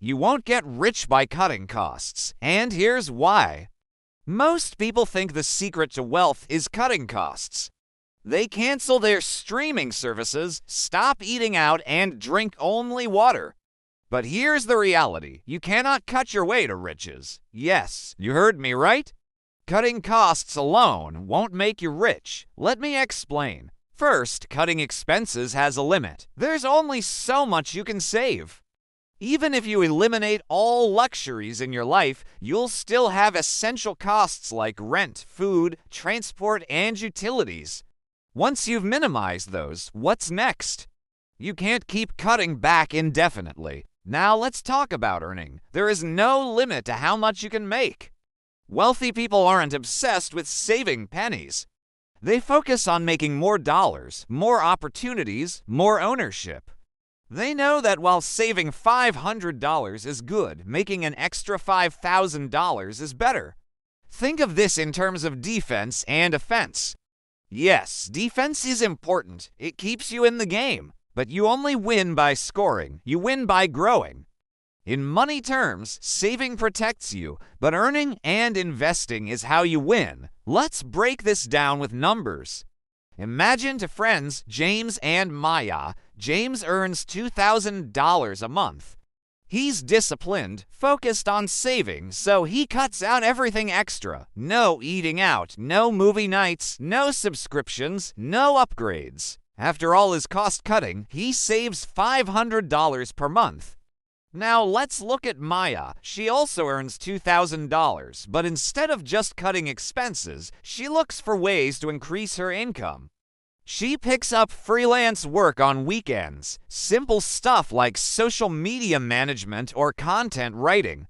You won't get rich by cutting costs, and here's why. Most people think the secret to wealth is cutting costs. They cancel their streaming services, stop eating out, and drink only water. But here's the reality. You cannot cut your way to riches. Yes, you heard me right. Cutting costs alone won't make you rich. Let me explain. First, cutting expenses has a limit. There's only so much you can save. Even if you eliminate all luxuries in your life, you'll still have essential costs like rent, food, transport, and utilities. Once you've minimized those, what's next? You can't keep cutting back indefinitely. Now let's talk about earning. There is no limit to how much you can make. Wealthy people aren't obsessed with saving pennies. They focus on making more dollars, more opportunities, more ownership. They know that while saving $500 is good, making an extra $5,000 is better. Think of this in terms of defense and offense. Yes, defense is important. It keeps you in the game. But you only win by scoring. You win by growing. In money terms, saving protects you, but earning and investing is how you win. Let's break this down with numbers. Imagine to friends James and Maya. James earns $2,000 a month. He's disciplined, focused on saving, so he cuts out everything extra. No eating out, no movie nights, no subscriptions, no upgrades. After all his cost cutting, he saves $500 per month. Now let's look at Maya. She also earns $2,000, but instead of just cutting expenses, she looks for ways to increase her income. She picks up freelance work on weekends, simple stuff like social media management or content writing.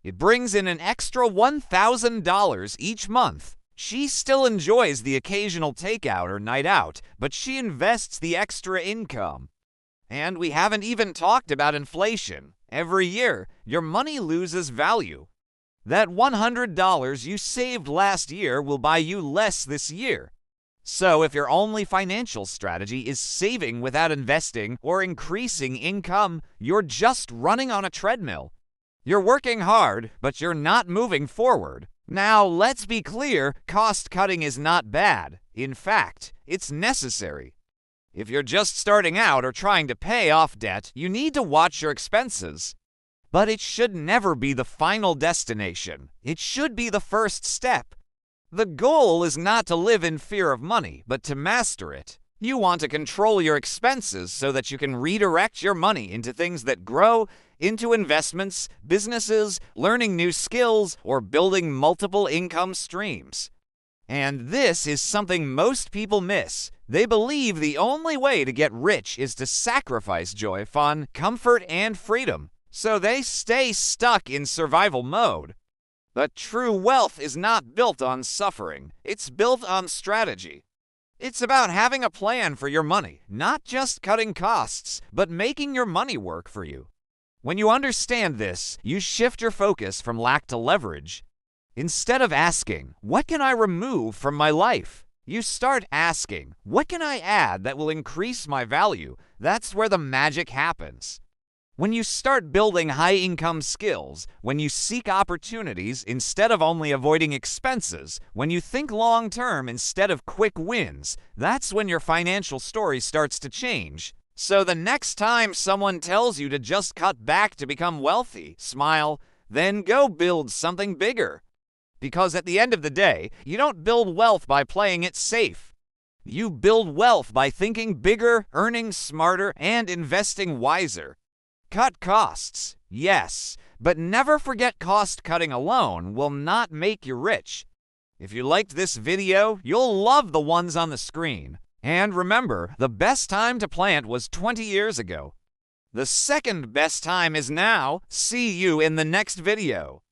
It brings in an extra $1,000 each month. She still enjoys the occasional takeout or night out, but she invests the extra income. And we haven't even talked about inflation. Every year, your money loses value. That $100 you saved last year will buy you less this year. So if your only financial strategy is saving without investing or increasing income, you're just running on a treadmill. You're working hard, but you're not moving forward. Now, let's be clear, cost cutting is not bad. In fact, it's necessary. If you're just starting out or trying to pay off debt, you need to watch your expenses. But it should never be the final destination. It should be the first step. The goal is not to live in fear of money, but to master it. You want to control your expenses so that you can redirect your money into things that grow, into investments, businesses, learning new skills, or building multiple income streams. And this is something most people miss. They believe the only way to get rich is to sacrifice joy, fun, comfort, and freedom. So they stay stuck in survival mode. But true wealth is not built on suffering. It's built on strategy. It's about having a plan for your money, not just cutting costs, but making your money work for you. When you understand this, you shift your focus from lack to leverage. Instead of asking, what can I remove from my life? You start asking, what can I add that will increase my value? That's where the magic happens. When you start building high-income skills, when you seek opportunities instead of only avoiding expenses, when you think long-term instead of quick wins, that's when your financial story starts to change. So the next time someone tells you to just cut back to become wealthy, smile, then go build something bigger. Because at the end of the day, you don't build wealth by playing it safe. You build wealth by thinking bigger, earning smarter, and investing wiser. Cut costs, yes, but never forget cost cutting alone will not make you rich. If you liked this video, you'll love the ones on the screen. And remember, the best time to plant was 20 years ago. The second best time is now. See you in the next video.